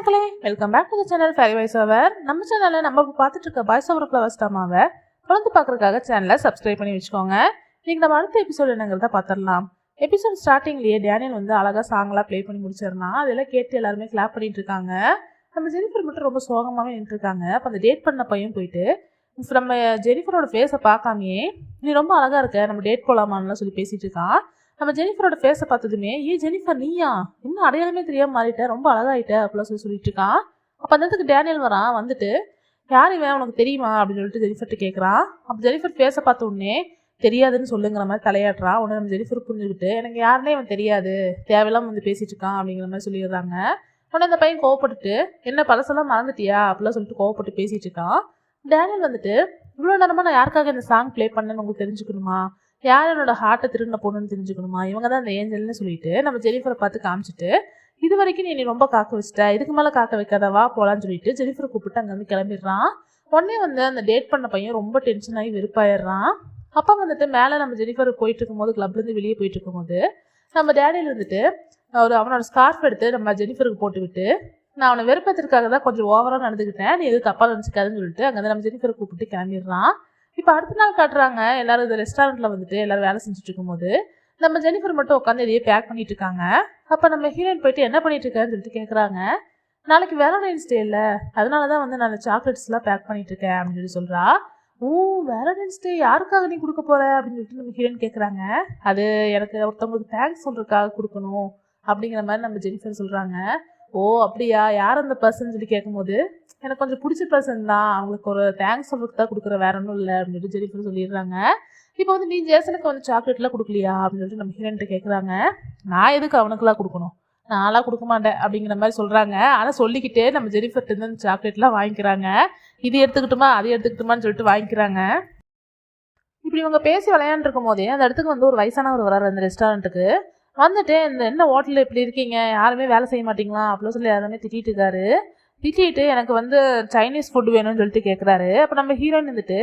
மக்களே, welcome back to the channel fairy voice over. நம்ம சேனல்ல நம்ம பார்த்துட்டு இருக்க பாய்ஸ் ஓவர் ஃப்ளவர்ஸ் ட்ராமாவை தொடர்ந்து பார்க்கறதுக்காக சேனலை சப்ஸ்கிரைப் பண்ணி வச்சுக்கோங்க. இன்னைக்கு நம்ம அடுத்த எபிசோட் என்னங்கிறத பார்த்துடலாம். எபிசோட் ஸ்டார்டிங்லேயே டேனியல் வந்து அழகாக சாங்லாம் ப்ளே பண்ணி முடிச்சிடறான். அதெல்லாம் கேட்டு எல்லாருமே கிளாப் பண்ணிட்டு இருக்காங்க. நம்ம ஜெனிஃபர் மட்டும் ரொம்ப சோகமாகவே நின்று இருக்காங்க. அப்போ அந்த டேட் பண்ண பையன் போயிட்டு நம்ம ஜெனிஃபரோட ஃபேஸை பார்க்காமையே நீ ரொம்ப அழகாக இருக்க, நம்ம டேட் போகலாமான்லாம் சொல்லி பேசிட்டு இருக்கான். நம்ம ஜெனிஃபரோட ஃபேஸை பார்த்ததுமே ஜெனிஃபர் நீயா இன்னும் அடையாளமே தெரியாமல் மாறிட்ட, ரொம்ப அழகாயிட்ட அப்படிலாம் சொல்லிட்டு இருக்கான். அப்போ அந்த இடத்துக்கு டேனியல் வரான். வந்துட்டு யார் இவன் உனக்கு தெரியுமா அப்படின்னு சொல்லிட்டு ஜெனிஃபர்ட்டு கேட்குறான். அப்போ ஜெனிஃபர் ஃபேஸை பார்த்த உடனே தெரியாதுன்னு சொல்லுங்கிற மாதிரி தலையாட்டுறான். உடனே நம்ம ஜெனிஃபர் புரிஞ்சுக்கிட்டு எனக்கு யாருனே இவன் தெரியாது, தேவையெல்லாம் வந்து பேசிட்டு இருக்கான் அப்படிங்கிற மாதிரி சொல்லிடுறாங்க. உடனே அந்த பையன் கோவப்பட்டுட்டு என்ன பழசெல்லாம் மறந்துட்டியா அப்படிலாம் சொல்லிட்டு கோவப்பட்டு பேசிட்டு இருக்கான். டேனியல் வந்துட்டு இவ்வளோ நேரமாக நான் யாருக்காக இந்த சாங் ப்ளே பண்ணேன்னு உங்களுக்கு தெரிஞ்சுக்கணுமா, யார் என்னோட ஹார்ட்டை திருடின பொண்ணுன்னு தெரிஞ்சுக்கணுமா, இவங்க தான் அந்த ஏஞ்சல்னு சொல்லிட்டு நம்ம ஜெனிஃபரை பார்த்து காமிச்சிட்டு இது வரைக்கும் நீ ரொம்ப காக்க வச்சிட்ட, இதுக்கு மேலே காக்க வைக்காதவா போகலான்னு சொல்லிட்டு ஜெனிஃபரை கூப்பிட்டு அங்கேருந்து கிளம்பிடுறான். உடனே வந்து அந்த டேட் பண்ண பையன் ரொம்ப டென்ஷன் ஆகி வெறுப்பாயிடுறான். அப்போ வந்துட்டு மேலே நம்ம ஜெனிஃபர் போயிட்டு இருக்கும்போது கிளப்லேருந்து வெளியே போயிட்டு இருக்கும்போது நம்ம டேனியல் வந்துட்டு அவனோட ஸ்கார்ஃப் எடுத்து நம்ம ஜெனிஃபருக்கு போட்டு விட்டு நான் அவனை வெறுப்பத்திற்காக தான் கொஞ்சம் ஓவராக நடந்துக்கிட்டேன், நீ எது தப்பாக நினச்சிக்காதுன்னு சொல்லிட்டு அங்கே நம்ம ஜெனிஃபரை கூப்பிட்டு கிளம்பிடுறான். இப்போ அடுத்த நாள் காட்டுறாங்க. எல்லாரும் இந்த ரெஸ்டாரண்ட்டில் வந்துட்டு எல்லாரும் வேலை செஞ்சுட்டு இருக்கும்போது நம்ம ஜெனிஃபர் மட்டும் உட்காந்து இதையே பேக் பண்ணிட்டு இருக்காங்க. அப்போ நம்ம ஹீரோயின் போயிட்டு என்ன பண்ணிட்டு இருக்கான்னு சொல்லிட்டு கேட்குறாங்க. நாளைக்கு வேலண்டைன்ஸ் டே இல்லை, அதனால தான் வந்து நான் சாக்லேட்ஸ்லாம் பேக் பண்ணிட்டு இருக்கேன் அப்படின்னு சொல்லி சொல்கிறா. வேலண்டைன்ஸ் டே யாருக்காக நீ கொடுக்க போற அப்படின்னு சொல்லிட்டு நம்ம ஹீரோயின் கேட்குறாங்க. அது எனக்கு ஒருத்தவங்களுக்கு தேங்க்ஸ் சொல்றதுக்காக கொடுக்கணும் அப்படிங்கிற மாதிரி நம்ம ஜெனிஃபர் சொல்கிறாங்க. அப்படியா, யார் அந்த பர்சன் சொல்லி கேட்கும்போது எனக்கு கொஞ்சம் பிடிச்ச பர்சன் தான், அவங்களுக்கு ஒரு தேங்க்ஸ் சொல்றதுக்கு தான் கொடுக்குற, வேற ஒன்றும் இல்லை அப்படின்னு சொல்லிட்டு ஜெனிஃபர் சொல்லிடுறாங்க. இப்போ வந்து நீ ஜேசனுக்கு வந்து சாக்லேட்லாம் கொடுக்கலையா அப்படின்னு சொல்லிட்டு நம்ம ஹீரோயின்ட்ட கேட்குறாங்க. நான் எதுக்கு அவனுக்குலாம் கொடுக்கணும், நான்லாம் கொடுக்க மாட்டேன் அப்படிங்கிற மாதிரி சொல்கிறாங்க. ஆனால் சொல்லிக்கிட்டே நம்ம ஜெனிஃபர்ட்டு இருந்து அந்த சாக்லேட்லாம் வாங்கிக்கிறாங்க. இது எடுத்துக்கிட்டுமா அது எடுத்துக்கிட்டுமான்னு சொல்லிட்டு வாங்கிக்கிறாங்க. இப்படி இவங்க பேசி விளையாண்டுருக்கும் போதே அந்த இடத்துக்கு வந்து ஒரு வயசானவர் வராரு அந்த ரெஸ்டாரண்ட்டுக்கு. வந்துட்டு இந்த என்ன ஹோட்டலில் இப்படி இருக்கீங்க, யாருமே வேலை செய்ய மாட்டீங்களா அப்படின்னு சொல்லி யாருமே திட்டிட்டு இருக்காரு. திட்டிட்டு எனக்கு வந்து சைனீஸ் ஃபுட் வேணும்னு சொல்லிட்டு கேட்குறாரு. அப்போ நம்ம ஹீரோயின் வந்துட்டு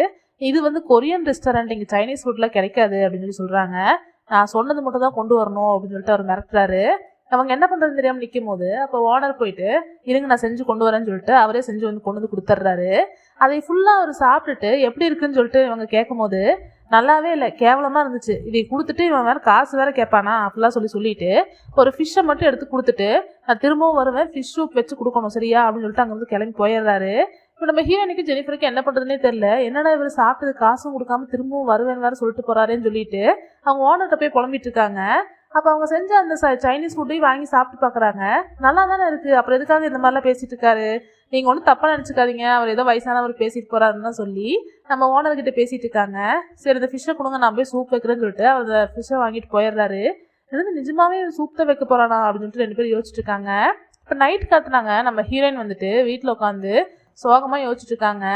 இது வந்து கொரியன் ரெஸ்டாரண்ட், இங்கே சைனீஸ் ஃபுட்லாம் கிடைக்காது அப்படின்னு சொல்லி சொல்கிறாங்க. நான் சொன்னது மட்டும் தான் கொண்டு வரணும் அப்படின்னு சொல்லிட்டு அவர் மிரட்டுறாரு. அவங்க என்ன பண்ணுறதுன்னு தெரியாமல் நிற்கும் போது அப்போ ஓனர் போயிட்டு இருங்க நான் செஞ்சு கொண்டு வரேன்னு சொல்லிட்டு அவரே செஞ்சு வந்து கொண்டு வந்து கொடுத்துட்றாரு. அதை ஃபுல்லாக அவர் சாப்பிட்டுட்டு எப்படி இருக்குன்னு சொல்லிட்டு இவங்க கேட்கும் போது நல்லாவே இல்லை, கேவலமாக இருந்துச்சு, இதை கொடுத்துட்டு இவன் வேறு காசு வேறு கேட்பானா அப்படிலாம் சொல்லிட்டு ஒரு ஃபிஷ்ஷை மட்டும் எடுத்து கொடுத்துட்டு நான் திரும்பவும் வருவேன், ஃபிஷ் சூப் வச்சு கொடுக்கணும் சரியா அப்படின்னு சொல்லிட்டு அங்கே வந்து கிளம்பி போயிடுறாரு. இப்போ நம்ம ஹீரோனுக்கு ஜெனிஃபருக்கு என்ன பண்ணுறதுனே தெரியல, என்னடா இவர் சாப்பிட்டது காசும் கொடுக்காம திரும்பவும் வருவேன் வேறு சொல்லிட்டு போகிறாருன்னு சொல்லிட்டு அவங்க ஓனர்கிட்ட போய் புலம்பிட்டு இருக்காங்க. அப்போ அவங்க செஞ்ச அந்த சைனீஸ் ஃபுட்டையும் வாங்கி சாப்பிட்டு பார்க்குறாங்க. நல்லா தானே இருக்குது, அப்புறம் எதுக்காக இந்த மாதிரிலாம் பேசிகிட்டு இருக்காரு, நீங்கள் ஒன்றும் தப்பாக நினச்சிக்காதீங்க, அவர் ஏதோ வயசானவர் பேசிட்டு போகிறாருன்னு தான் சொல்லி நம்ம ஓனர்கிட்ட பேசிகிட்டு இருக்காங்க. சரி இந்த ஃபிஷ்ஷை கொடுங்க நான் போய் சூப் வைக்கிறேன்னு சொல்லிட்டு அவர் அந்த ஃபிஷ்ஷை வாங்கிட்டு போயிடுறாரு. இது நிஜமாவே சூப் தான் வைக்க போகிறானா அப்படின்னு சொல்லிட்டு 2 பேரும் யோசிச்சுட்டு இருக்காங்க. இப்போ நைட் காத்துனாங்க. நம்ம ஹீரோயின் வந்துட்டு வீட்டில் உட்காந்து சோகமாக யோசிச்சுட்டு இருக்காங்க.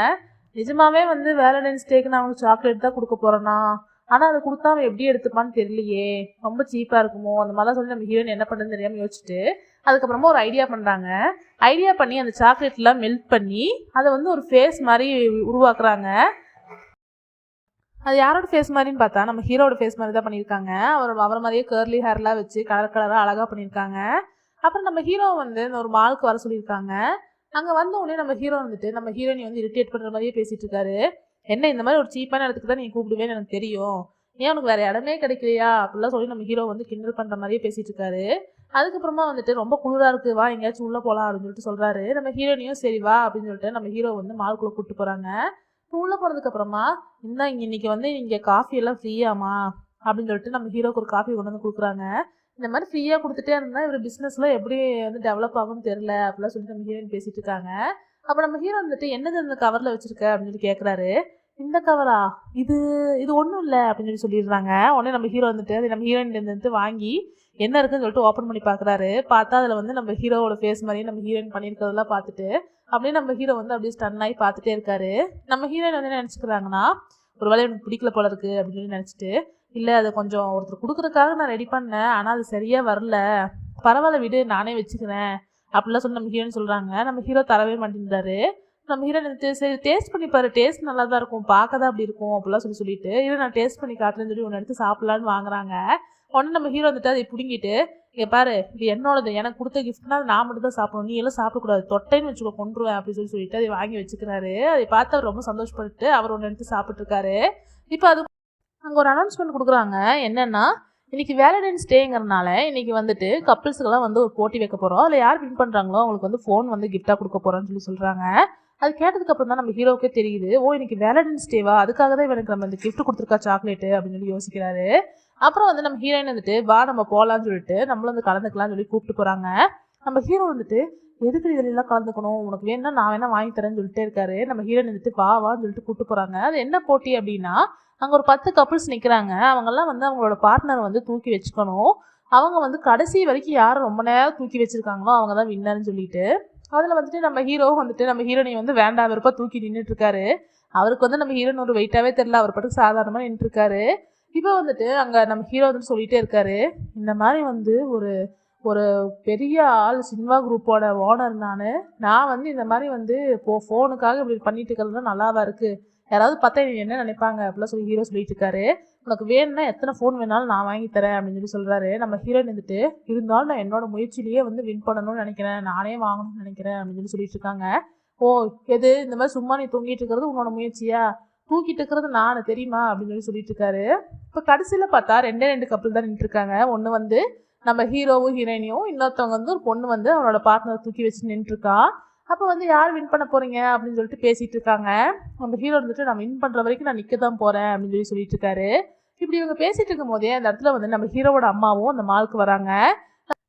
நிஜமாவே வந்து வேலண்டைன்ஸ் டேக்கு நான் அவனுக்கு சாக்லேட் தான் கொடுக்க போகிறேன்னா, ஆனால் அதை கொடுத்தா அவன் எப்படி எடுத்துப்பான்னு தெரியலையே, ரொம்ப சீப்பாக இருக்குமோ அந்த மாதிரிலாம் சொல்லி நம்ம ஹீரோயின் என்ன பண்ணுறதுன்னு தெரியாமல் யோசிச்சுட்டு அதுக்கப்புறமா ஒரு ஐடியா பண்ணுறாங்க. ஐடியா பண்ணி அந்த சாக்லேட்லாம் மெல்ட் பண்ணி அதை வந்து ஒரு ஃபேஸ் மாதிரி உருவாக்குறாங்க. அது யாரோட ஃபேஸ் மாதிரின்னு பார்த்தா நம்ம ஹீரோட ஃபேஸ் மாதிரி தான் பண்ணியிருக்காங்க. அவரை மாதிரியே கேர்லி ஹேர்லாம் வச்சு கலராக அழகாக பண்ணியிருக்காங்க. அப்புறம் நம்ம ஹீரோ வந்து இந்த ஒரு மாலுக்கு வர சொல்லியிருக்காங்க. அங்கே வந்த உடனே நம்ம ஹீரோ வந்துட்டு நம்ம ஹீரோயினை வந்து இரிட்டேட் பண்ணுற மாதிரியே பேசிகிட்டு இருக்காரு. என்ன இந்த மாதிரி ஒரு சீப்பான இடத்துக்கு தான் நீங்கள் கூப்பிடுவேன்னு எனக்கு தெரியும், ஏன் உனக்கு வேறு இடமே கிடைக்கலையா அப்படிலாம் சொல்லி நம்ம ஹீரோ வந்து கிண்டல் பண்ணுற மாதிரியே பேசிகிட்டு இருக்காரு. அதுக்கப்புறமா வந்துட்டு ரொம்ப குளிராக இருக்குது, வா எங்கேயாச்சும் உள்ளே போகலாம் அப்படின்னு சொல்லிட்டு சொல்கிறாரு. நம்ம ஹீரோயினையும் சரி வா அப்படின்னு சொல்லிட்டு நம்ம ஹீரோ வந்து மாலுக்குள்ளே கூப்பிட்டு போகிறாங்க. உள்ளே போனதுக்கப்புறமா இன்னைக்கு வந்து இங்கே காஃபி எல்லாம் ஃப்ரீயாமா அப்படின்னு சொல்லிட்டு நம்ம ஹீரோக்கு ஒரு காஃபி கொண்டு வந்து கொடுக்குறாங்க. இந்த மாதிரி ஃப்ரீயாக கொடுத்துட்டே இருந்தால் இவர் பிஸ்னஸ்லாம் எப்படி வந்து டெவலப் ஆகும்னு தெரில அப்படிலாம் சொல்லிட்டு நம்ம ஹீரோயின் பேசிகிட்டு இருக்காங்க. அப்போ நம்ம ஹீரோ வந்துட்டு என்னது இந்த கவரில் வச்சுருக்க அப்படின்னு சொல்லி கேட்குறாரு. இந்த கவரா, இது ஒன்றும் இல்லை அப்படின்னு சொல்லிடுறாங்க. உடனே நம்ம ஹீரோ வந்துட்டு அது நம்ம ஹீரோயின்லேருந்து வாங்கி என்ன இருக்குன்னு சொல்லிட்டு ஓப்பன் பண்ணி பார்க்குறாரு. பார்த்தா அதில் வந்து நம்ம ஹீரோவோட ஃபேஸ் மாதிரியே நம்ம ஹீரோயின் பண்ணியிருக்கிறதெல்லாம் பார்த்துட்டு அப்படியே நம்ம ஹீரோ வந்து அப்படியே ஸ்டன் ஆகி பார்த்துட்டே இருக்காரு. நம்ம ஹீரோயின் வந்து என்ன நினச்சிக்கிறாங்கன்னா ஒரு வேலை எனக்கு பிடிக்கல போல இருக்குது அப்படின்னு சொல்லி நினச்சிட்டு இல்லை அதை கொஞ்சம் ஒருத்தர் கொடுக்குறதுக்காக நான் ரெடி பண்ணேன், ஆனால் அது சரியாக வரல, பரவாயில்ல விடு நானே வச்சுக்கிறேன் அப்படிலாம் சொல்லி நம்ம ஹீரோன்னு சொல்கிறாங்க. நம்ம ஹீரோ தரவே மாட்டேங்கிறாரு. நம்ம ஹீரோயின் வந்துட்டு சரி டேஸ்ட் பண்ணி பாரு, டேஸ்ட் நல்லா தான் இருக்கும், பார்க்க தான் அப்படி இருக்கும் அப்படிலாம் சொல்லிட்டு இல்லை நான் டேஸ்ட் பண்ணி காட்டுறேன்னு சொல்லி ஒன்று எடுத்து சாப்பிட்லான்னு வாங்குறாங்க. உடனே நம்ம ஹீரோ வந்துட்டு அதை பிடுங்கிட்டு இங்கே பாரு, இது என்னோடது, எனக்கு கொடுத்த கிஃப்ட்னா நான் மட்டும் தான் சாப்பிடணும், நீ எல்லாம் சாப்பிடக்கூடாது, தொட்டைன்னு வச்சுக்கோ கொண்டுருவேன் அப்படின்னு சொல்லிட்டு அதை வாங்கி வச்சுக்கிறாரு. அதை பார்த்து அவர் ரொம்ப சந்தோஷப்பட்டு அவர் ஒன்று எடுத்து சாப்பிட்ருக்காரு. இப்போ அது அங்கே ஒரு அனௌன்ஸ்மெண்ட் கொடுக்குறாங்க. என்னென்னா, இன்றைக்கி வேலண்டைன்ஸ் டேங்கிறனால இன்றைக்கி வந்துட்டு கப்பிள்ஸுக்கெல்லாம் வந்து ஒரு போட்டி வைக்க போகிறோம். அதில் யார் வின் பண்ணுறாங்களோ அவங்களுக்கு வந்து ஃபோன் வந்து கிஃப்டாக கொடுக்க போகிறோன்னு சொல்கிறாங்க. அது கேட்டதுக்கப்புறம் தான் நம்ம ஹீரோவுக்கே தெரியுது, ஓ இன்னைக்கு வேலண்டைன்ஸ் டேவா, அதுக்காக தான் இவனுக்கு நம்ம இந்த கிஃப்ட் கொடுத்துருக்கா சாக்லேட்டு அப்படின்னு சொல்லி யோசிக்கிறாரு. அப்புறம் வந்து நம்ம ஹீரோயின் வந்துட்டு வா நம்ம போகலான்னு சொல்லிட்டு நம்மளும் வந்து கலந்துக்கலாம்னு சொல்லி கூப்பிட்டு போகிறாங்க. நம்ம ஹீரோ வந்துட்டு எதுக்கு இதெல்லாம் கலந்துக்கணும், உனக்கு வேணும்னா நான் வேணா வாங்கி தரேன்னு சொல்லிட்டே இருக்காரு. நம்ம ஹீரோயின் வந்துட்டு வான்னு சொல்லிட்டு கூப்பிட்டு போகிறாங்க. அது என்ன போட்டி அப்படின்னா, அங்கே ஒரு 10 கப்புள்ஸ் நிற்கிறாங்க. அவங்கெல்லாம் வந்து அவங்களோட பார்ட்னரை வந்து தூக்கி வச்சுக்கணும். அவங்க வந்து கடைசி வரைக்கும் யாரும் ரொம்ப நேரம் தூக்கி வச்சிருக்காங்களோ அவங்க தான் வின்னர்னு சொல்லிட்டு, அதில் வந்துட்டு நம்ம ஹீரோ வந்துட்டு நம்ம ஹீரோனை வந்து வேண்டாம் வெறுப்பா தூக்கி நின்றுட்டு இருக்காரு. அவருக்கு வந்து நம்ம ஹீரோன் ஒரு வெயிட்டாகவே தெரியல, அவர் பாட்டுக்கு சாதாரணமாக நின்றுட்டு இருக்காரு. இப்போ வந்துட்டு அங்கே நம்ம ஹீரோ வந்துட்டு சொல்லிகிட்டே இருக்காரு, இந்த மாதிரி வந்து ஒரு பெரிய ஆள் சினிமா குரூப்போட ஓனர் நான் வந்து இந்த மாதிரி வந்து ஃபோனுக்காக இப்படி பண்ணிட்டு இருக்கிறது தான் நல்லாவா இருக்குது, யாராவது பார்த்தா நீ என்ன நினைப்பாங்க அப்படிலாம் சொல்லி ஹீரோ சொல்லிட்டு இருக்காரு. உனக்கு வேணும்னா எத்தனை ஃபோன் வேணாலும் நான் வாங்கி தரேன் அப்படின்னு சொல்லி சொல்கிறாரு. நம்ம ஹீரோயின் வந்துட்டு இருந்தாலும் நான் என்னோட முயற்சியிலேயே வந்து வின் பண்ணணும்னு நினைக்கிறேன், நானே வாங்கணும்னு நினைக்கிறேன் அப்படின்னு சொல்லி சொல்லிட்டு இருக்காங்க. ஓ எது இந்த மாதிரி சும்மா நீ தூங்கிட்டு இருக்கிறது உன்னோட முயற்சியா, தூக்கிட்டு இருக்கிறது நான் தெரியுமா அப்படின்னு சொல்லிட்டு இருக்காரு. இப்போ கடைசியில் பார்த்தா 2 கப்பல் தான் நின்றுருக்காங்க. ஒன்று வந்து நம்ம ஹீரோவும் ஹீரோயினியும், இன்னொருத்தவங்க வந்து ஒரு பொண்ணு வந்து அவனோட பார்ட்னரை தூக்கி வச்சு நின்றுருக்கா. அப்போ வந்து யார் வின் பண்ண போகிறீங்க அப்படின்னு சொல்லிட்டு பேசிகிட்டு இருக்காங்க. நம்ம ஹீரோ வந்துட்டு நான் வின் பண்ணுற வரைக்கும் நான் நிற்க தான் போகிறேன் அப்படின்னு சொல்லி சொல்லிட்டு இருக்காரு. இப்படி இவங்க பேசிகிட்டு இருக்கும் போதே அந்த இடத்துல வந்து நம்ம ஹீரோவோட அம்மாவும் அந்த மாலுக்கு வராங்க.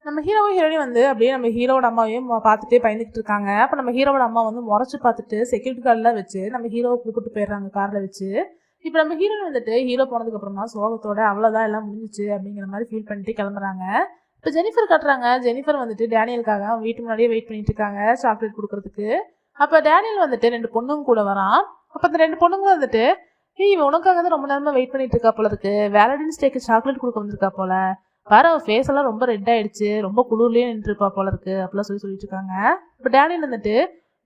நம்ம ஹீரோவும் ஹீரோயினும் வந்து அப்படியே நம்ம ஹீரோவோட அம்மாவையும் பார்த்துட்டே பயந்துக்கிட்டு இருக்காங்க. அப்போ நம்ம ஹீரோவோட அம்மா வந்து முறைச்சி பார்த்துட்டு செக்யூரிட்டி கார்டெலாம் வச்சு நம்ம ஹீரோவை கூப்பிட்டு போயிடுறாங்க காரில் வச்சு. இப்போ நம்ம ஹீரோயின் வந்துட்டு ஹீரோ போனதுக்கப்புறமா சோகத்தோட அவ்வளோதான் எல்லாம் முடிஞ்சிச்சு அப்படிங்கிற மாதிரி ஃபீல் பண்ணிட்டு கிளம்புறாங்க. இப்போ ஜெனிஃபர் காட்டுறாங்க. ஜெனிஃபர் வந்துட்டு டேனியலுக்காக அவன் வீட்டு முன்னாடியே வெயிட் பண்ணிட்டு இருக்காங்க சாக்லேட் கொடுக்கறதுக்கு. அப்போ டேனியல் வந்துட்டு 2 பொண்ணுங்க கூட வரான். அப்போ அந்த 2 பொண்ணுங்களும் வந்துட்டு இவன் உனக்காக தான் ரொம்ப நேரமாக வெயிட் பண்ணிட்டு இருக்கா போல இருக்கு, வேலண்டைன்ஸ் டேக்கு சாக்லேட் கொடுக்க வந்திருக்கா போல, வேற அவள் ஃபேஸ் எல்லாம் ரொம்ப ரெட் ஆயிடுச்சு, ரொம்ப குளிர்லேயே நின்றுருப்பா போல இருக்கு அப்படிலாம் சொல்லிட்டு இருக்காங்க. இப்போ டேனியல் வந்துட்டு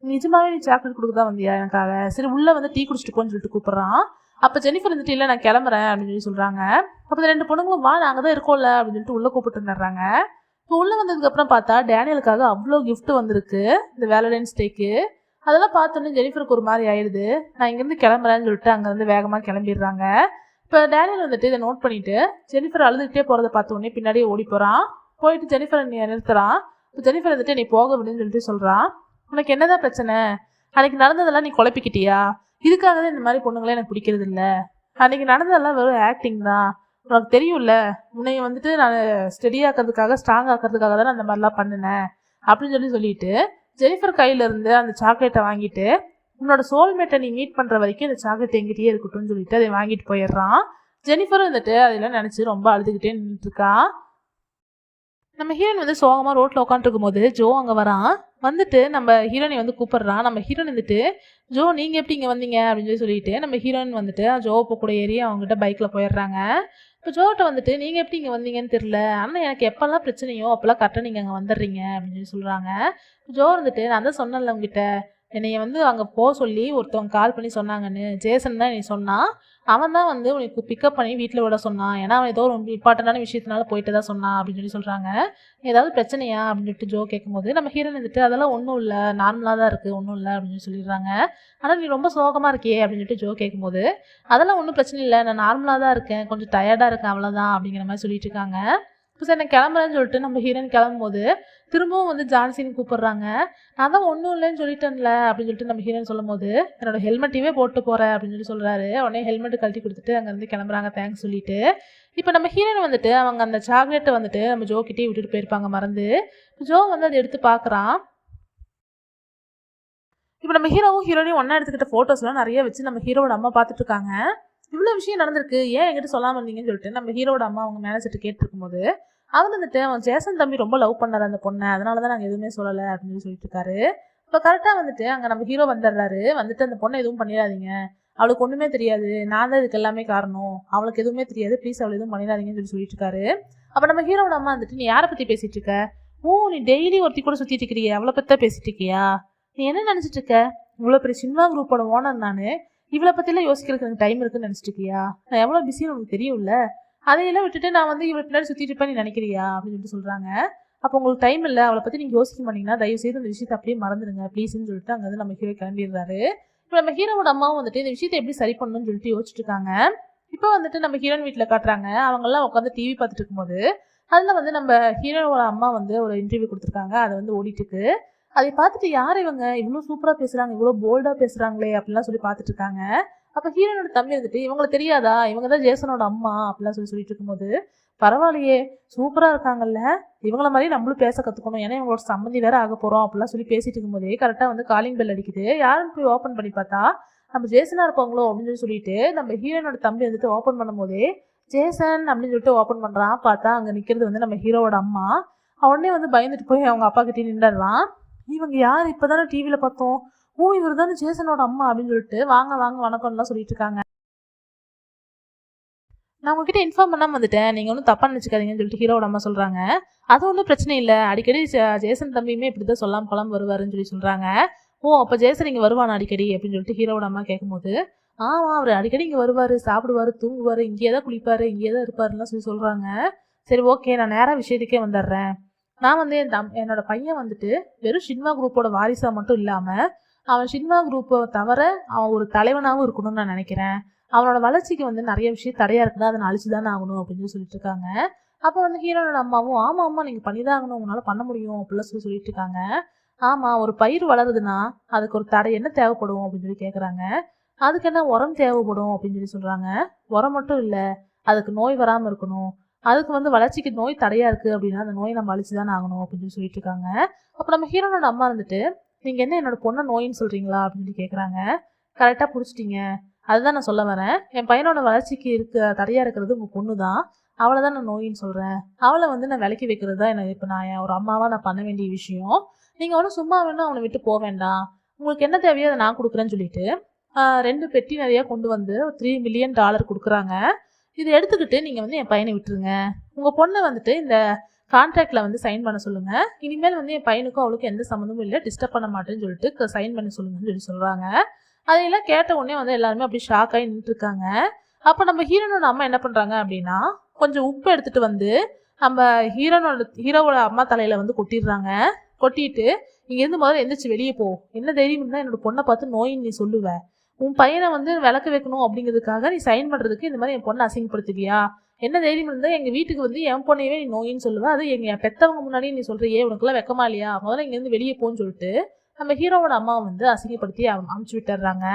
நிஜமாவே நீ சாக்லேட் கொடுக்க தான் வந்தியா எனக்காக, சரி உள்ள வந்து டீ குடிச்சிட்டு போன்னு சொல்லிட்டு கூப்பிட்றான். அப்போ ஜெனிஃபர் வந்துட்டு இல்லை நான் கிளம்புறேன் அப்படின்னு சொல்லி சொல்கிறாங்க. அப்போ இந்த 2 பொண்ணுங்களும் வா நாங்கள் தான் இருக்கோம்ல அப்படின்னு சொல்லிட்டு உள்ளே கூப்பிட்டு வந்துடுறாங்க. இப்போ உள்ளே வந்ததுக்கப்புறம் பார்த்தா டேனியலுக்காக அவ்வளோ கிஃப்ட் வந்திருக்கு இந்த வேலண்டைன்ஸ் டேக்கு. அதெல்லாம் பார்த்தோன்னே ஜெனிஃபருக்கு ஒரு மாதிரி ஆயிடுது. நான் இங்கேருந்து கிளம்புறேன்னு சொல்லிட்டு அங்கேருந்து வேகமாக கிளம்பிடுறாங்க. இப்போ டேனியல் வந்துட்டு இதை நோட் பண்ணிவிட்டு ஜெனிஃபர் அழுதுகிட்டே போகிறத பார்த்தோன்னே பின்னாடியே ஓடி போகிறான். போயிட்டு ஜெனிஃபரை நிறுத்துறான். இப்போ ஜெனிஃபர் வந்துட்டு நீ போக விடுன்னு சொல்லிட்டு சொல்கிறான். உனக்கு என்னதான் பிரச்சனை, அன்றைக்கி நடந்ததெல்லாம் நீ குழப்பிக்கிட்டியா, இதுக்காக தான் இந்த மாதிரி பொண்ணுங்களே எனக்கு பிடிக்கிறது இல்லை, அன்றைக்கி நடந்ததெல்லாம் வெறும் ஆக்டிங் தான், உனக்கு தெரியும்ல, உன்னைய வந்துட்டு நான் ஸ்டெடி ஆக்கிறதுக்காக ஸ்ட்ராங் ஆக்கிறதுக்காக தான் நான் அந்த மாதிரிலாம் பண்ணினேன் அப்படின்னு சொல்லிட்டு ஜெனிஃபர் கையிலேருந்து அந்த சாக்லேட்டை வாங்கிட்டு உன்னோட சோல்மேட்டை நீ மீட் பண்ணுற வரைக்கும் இந்த சாக்லேட் எங்கிட்டயே இருக்கட்டும்னு சொல்லிட்டு அதை வாங்கிட்டு போயிடுறான். ஜெனிஃபரும் வந்துட்டு அதெல்லாம் நினச்சி ரொம்ப அழுதுகிட்டே நின்றுட்டுருக்கா. நம்ம ஹீரோயின் வந்து சோகமாக ரோட்டில் உட்காந்துருக்கும் போது ஜோ அங்கே வரான். வந்துட்டு நம்ம ஹீரோயினை வந்து கூப்பிட்றான். நம்ம ஹீரோயின் வந்துட்டு ஜோ நீங்கள் எப்படி இங்கே வந்தீங்க அப்படின்னு சொல்லிட்டு நம்ம ஹீரோயின் வந்துட்டு ஜோவை கூட ஏறி அவங்ககிட்ட பைக்கில் போயிடுறாங்க. இப்போ ஜோகிட்ட வந்துட்டு நீங்கள் எப்படி இங்கே வந்தீங்கன்னு தெரில, ஆனால் எனக்கு எப்போல்லாம் பிரச்சனையோ அப்போல்லாம் கரெக்டாக நீங்கள் அங்கே வந்துடுறீங்க அப்படின்னு சொல்கிறாங்க. ஜோ வந்துட்டு நான் தான் சொன்னேன்ல உங்ககிட்ட, என்னைய வந்து அங்கே போக சொல்லி ஒருத்தவங்க கால் பண்ணி சொன்னாங்கன்னு, ஜேசன் தான் நீ சொன்னான், அவன் தான் வந்து உனக்கு பிக்கப் பண்ணி வீட்டில் விட சொன்னான், ஏன்னா அவன் ஏதோ ரொம்ப இம்பார்ட்டண்டான விஷயத்தினால போயிட்டு தான் சொன்னான் அப்படின்னு சொல்கிறாங்க. ஏதாவது பிரச்சனையா அப்படின்னு சொல்லிட்டு ஜோ கேட்கும்போது நம்ம ஹீரோயின் வந்துட்டு அதெல்லாம் ஒன்றும் இல்லை, நார்மலாக தான் இருக்குது, ஒன்றும் இல்லை அப்படின்னு சொல்லிடுறாங்க. ஆனால் நீ ரொம்ப சோகமாக இருக்கியே அப்படின்னு சொல்லிட்டு ஜோ கேட்கும்போது அதெல்லாம் ஒன்றும் பிரச்சனை இல்லை, நான் நார்மலாக தான் இருக்கேன், கொஞ்சம் டயர்டாக இருக்கேன் அவ்வளோதான் அப்படிங்கிற மாதிரி சொல்லிட்டு இருக்காங்க. இப்போ சார் நான் கிளம்புறேன்னு சொல்லிட்டு நம்ம ஹீரோயின் கிளம்பும்போது திரும்பவும் வந்து ஜான்சின்னு கூப்பிட்றாங்க. நான் தான் ஒன்றும் இல்லைன்னு சொல்லிட்டேன்ல அப்படின்னு சொல்லிட்டு நம்ம ஹீரோயின் சொல்லும் போது என்னோட ஹெல்மெட்டையே போட்டு போகிறேன் அப்படின்னு சொல்கிறாரு. உடனே ஹெல்மெட்டு கழட்டி கொடுத்துட்டு அங்கேருந்து கிளம்புறாங்க தேங்க்ஸ் சொல்லிட்டு. இப்போ நம்ம ஹீரோயின் வந்துட்டு அவங்க அந்த சாக்லேட்டை வந்துட்டு நம்ம ஜோ கிட்டே விட்டுட்டு போயிருப்பாங்க மறந்து. ஜோ வந்து அதை எடுத்து பார்க்குறான். இப்போ நம்ம ஹீரோவும் ஹீரோனையும் ஒன்றா எடுத்துக்கிட்ட ஃபோட்டோஸ்லாம் நிறைய வச்சு நம்ம ஹீரோட அம்மா பார்த்துட்டு இருக்காங்க. இவ்வளோ விஷயம் நடந்திருக்கு, ஏன் என்கிட்ட சொல்லாமல் இருந்தீங்கன்னு சொல்லிட்டு நம்ம ஹீரோட அம்மா அவங்க மேனேஜர்கிட்ட கேட்டுருக்கும் போது அவன் வந்துட்டு அவன் ஜேசன் தம்பி ரொம்ப லவ் பண்ணார் அந்த பொண்ணை, அதனால தான் நாங்கள் எதுவுமே சொல்லலை அப்படின்னு சொல்லிட்டு இருக்காரு. இப்போ கரெக்டாக வந்துட்டு அங்கே நம்ம ஹீரோ வந்துடுறாரு. வந்துட்டு அந்த பொண்ணை எதுவும் பண்ணிடாதீங்க, அவளுக்கு ஒன்றுமே தெரியாது, நான் தான் இதுக்கு எல்லாமே காரணம், அவளுக்கு எதுவுமே தெரியாது, ப்ளீஸ் அவள் எதுவும் பண்ணிடாதீங்கன்னு சொல்லிட்டு இருக்காரு. அப்போ நம்ம ஹீரோட அம்மா வந்துட்டு நீ யாரை பற்றி பேசிகிட்டு இருக்க, நீ டெய்லி ஒருத்தி கூட சுற்றிட்டு இருக்கிறிய, அவளை பற்றி தான் பேசிகிட்டு இருக்கியா, நீ என்ன நினச்சிட்டு இருக்க, இவ்வளோ பெரிய சினிமா குரூப்போட ஓனர் நான், இவளை பற்றிலாம் யோசிக்கிறதுக்கு எனக்கு டைம் இருக்குன்னு நினச்சிட்டு இருக்கியா, நான் எவ்வளோ பிஸின்னு உனக்கு தெரியும்ல, அதையெல்லாம் விட்டுட்டு நான் வந்து இவள் பின்னாடி சுத்திட்டு இருப்பேன் நீ நினைக்கிறியா அப்படின்னு சொல்லிட்டு சொல்றாங்க. அப்போ உங்களுக்கு டைம் இல்லை, அவளை பத்தி நீங்க யோசிக்க மாட்டீங்கன்னா தயவு செய்து அந்த விஷயத்தை அப்படியே மறந்துடுங்க ப்ளீஸ்ன்னு சொல்லிட்டு அங்க வந்து நம்ம ஹீரோ கிளம்பிடுறாரு. இப்போ நம்ம ஹீரோவோட அம்மாவும் வந்துட்டு இந்த விஷயத்தை எப்படி சரி பண்ணணும்னு சொல்லிட்டு யோசிச்சுட்டு இருக்காங்க. இப்போ வந்துட்டு நம்ம ஹீரோயின் வீட்டில் காட்டுறாங்க. அவங்கெல்லாம் உட்காந்து டிவி பார்த்துட்டு இருக்கும்போது அதில் வந்து நம்ம ஹீரோவோட அம்மா வந்து ஒரு இன்டர்வியூ கொடுத்துருக்காங்க. அதை வந்து ஓடிட்டு இருக்கு. அதை பார்த்துட்டு யார் இவங்க இவ்வளோ சூப்பராக பேசுகிறாங்க, இவ்வளோ போல்டாக பேசுகிறாங்களே அப்படிலாம் சொல்லி பார்த்துட்டு இருக்காங்க. அப்போ ஹீரோனோட தம்பி இருந்துட்டு இவங்களுக்கு தெரியாதா, இவங்க தான் ஜேசனோட அம்மா அப்படிலாம் சொல்லிட்டு இருக்கும்போது பரவாயில்லையே சூப்பராக இருக்காங்கல்ல, இவங்கள மாதிரி நம்மளும் பேச கற்றுக்கணும், ஏன்னா இவங்களோட சம்மந்தி வேற ஆக போகிறோம் அப்படிலாம் சொல்லி பேசிட்டு இருக்கும்போதே கரெக்டாக வந்து காலிங் பெல் அடிக்குது. யாருன்னு போய் ஓப்பன் பண்ணி பார்த்தா நம்ம ஜேசனாக இருப்பாங்களோ அப்படின்னு சொல்லிட்டு நம்ம ஹீரோனோட தம்பி வந்துட்டு ஓப்பன் பண்ணும்போதே ஜேசன் அப்படின்னு சொல்லிட்டு ஓப்பன் பண்ணுறான். பார்த்தா அங்கே நிற்கிறது வந்து நம்ம ஹீரோவோட அம்மா. உடனே வந்து பயந்துட்டு போய் அவங்க அப்பா கிட்டே நின்றுடுறான். இவங்க யார், இப்போதானே டிவியில் பார்த்தோம், ஓ இவர் தானே ஜேசனோட அம்மா அப்படின்னு சொல்லிட்டு வாங்க வாங்க வணக்கம்லாம் சொல்லிட்டு இருக்காங்க. நான் உங்ககிட்ட இன்ஃபார்ம் பண்ணாமல் வந்துட்டேன், நீங்கள் ஒன்றும் தப்பாக நினச்சிக்காதீங்கன்னு சொல்லிட்டு ஹீரோட அம்மா சொல்கிறாங்க. அது ஒன்றும் பிரச்சனை இல்லை, அடிக்கடி ஜேசன் தம்பியுமே இப்படி தான் சொல்லாமல் கொள்ளாமல் வருவாருன்னு சொல்லி சொல்கிறாங்க. ஓ அப்போ ஜேசன் இங்கே வருவானா அடிக்கடி அப்படின்னு சொல்லிட்டு ஹீரோட அம்மா கேட்கும்போது ஆமாம் அவர் அடிக்கடி இங்கே வருவார், சாப்பிடுவார், தூங்குவார், இங்கேயே தான் குளிப்பார், இங்கேயே தான் இருப்பாருலாம் சொல்லி சொல்கிறாங்க. சரி ஓகே நான் நேராக விஷயத்துக்கே வந்துடுறேன். நான் வந்து என்னோட பையன் வந்துட்டு வெறும் ஷின்வா குரூப்போட வாரிசாக மட்டும் இல்லாமல் அவன் ஷின்வா குரூப்பை தவிர அவன் ஒரு தலைவனாகவும் இருக்கணும்னு நான் நினைக்கிறேன். அவனோட வளர்ச்சிக்கு வந்து நிறைய விஷயம் தடையாக இருக்குன்னா அதை நான் அழிச்சு தானே ஆகணும் அப்படின்னு சொல்லிட்டு இருக்காங்க. அப்போ வந்து ஹீரோனோட அம்மாவும் ஆமாம் அம்மா நீங்கள் பண்ணி தான் ஆகணும், உங்களால் பண்ண முடியும் அப்படிலாம் சொல்லிட்டு இருக்காங்க. ஆமாம் ஒரு பயிர் வளருதுன்னா அதுக்கு ஒரு தடை என்ன தேவைப்படும் அப்படின்னு சொல்லி கேட்குறாங்க. அதுக்கு என்ன உரம் தேவைப்படும் அப்படின்னு சொல்லி சொல்கிறாங்க. உரம் மட்டும் இல்லை, அதுக்கு நோய் வராமல் இருக்கணும், அதுக்கு வந்து வளர்ச்சிக்கு நோய் தடையாக இருக்குது அப்படின்னா அந்த நோயை நம்ம அழிச்சு தானே ஆகணும் அப்படின்னு சொல்லிட்டு இருக்காங்க. அப்போ நம்ம ஹீரோனோட அம்மா இருந்துட்டு நீங்கள் என்ன என்னோட பொண்ணை நோயின்னு சொல்கிறீங்களா அப்படின்னு சொல்லி கேட்குறாங்க. கரெக்டாக பிடிச்சிட்டிங்க, அதுதான் நான் சொல்ல வரேன், என் பையனோட வளர்ச்சிக்கு தடையாக இருக்கிறது உங்கள் பொண்ணு தான், அவளை தான் நான் நோயின்னு சொல்கிறேன். அவளை வந்து நான் விலக்கி வைக்கிறது தான் எனக்கு இப்போ நான் ஒரு அம்மாவாக நான் பண்ண வேண்டிய விஷயம். நீங்கள் ஒன்றும் சும்மா வேணும் அவனை விட்டு போக வேண்டாம், உங்களுக்கு என்ன தேவையோ அதை நான் கொடுக்குறேன்னு சொல்லிட்டு 2 பெட்டி நிறையா கொண்டு வந்து $3 மில்லியன் கொடுக்குறாங்க. இதை எடுத்துக்கிட்டு நீங்கள் வந்து என் பையனை விட்டுருங்க, உங்கள் பொண்ணை வந்துட்டு இந்த கான்ட்ராக்டில் வந்து சைன் பண்ண சொல்லுங்கள், இனிமேல் வந்து என் பையனுக்கும் அவளுக்கும் எந்த சம்மந்தமும் இல்லை, டிஸ்டர்ப் பண்ண மாட்டேன்னு சொல்லிட்டு சைன் பண்ண சொல்லுங்கன்னு சொல்லி சொல்கிறாங்க. அதையெல்லாம் கேட்ட உடனே வந்து எல்லாருமே அப்படி ஷாக் ஆகி நின்றுருக்காங்க. அப்போ நம்ம ஹீரோனோட அம்மா என்ன பண்ணுறாங்க அப்படின்னா கொஞ்சம் உப்பு எடுத்துகிட்டு வந்து நம்ம ஹீரோவோட அம்மா தலையில் வந்து கொட்டிடுறாங்க. கொட்டிட்டு இங்கேருந்து முதல்ல எந்திரிச்சு வெளியே போ, என்ன தைரியம் இருந்தால் என்னோட பொண்ணை பார்த்து நோயின்னு நீ சொல்லுவ, உன் பையனை வந்து விளக்க வைக்கணும் அப்படிங்கிறதுக்காக நீ சைன் பண்ணுறதுக்கு இந்த மாதிரி என் பொண்ணை அசிங்கப்படுத்துவியா, என்ன தைரியம் இருந்தால் எங்கள் வீட்டுக்கு வந்து என் பொண்ணையவே நீ நோயின்னு சொல்லுவேன், அது எங்கள் பெற்றவங்க முன்னாடியே நீ சொல்கிறியே, உனக்குலாம் வெக்கமா இல்லையா, முதல்ல இங்கேருந்து வெளியே போன்னு சொல்லிட்டு நம்ம ஹீரோவோட அம்மாவை வந்து அசிங்கப்படுத்தி அமுச்சு விட்டுறாங்க.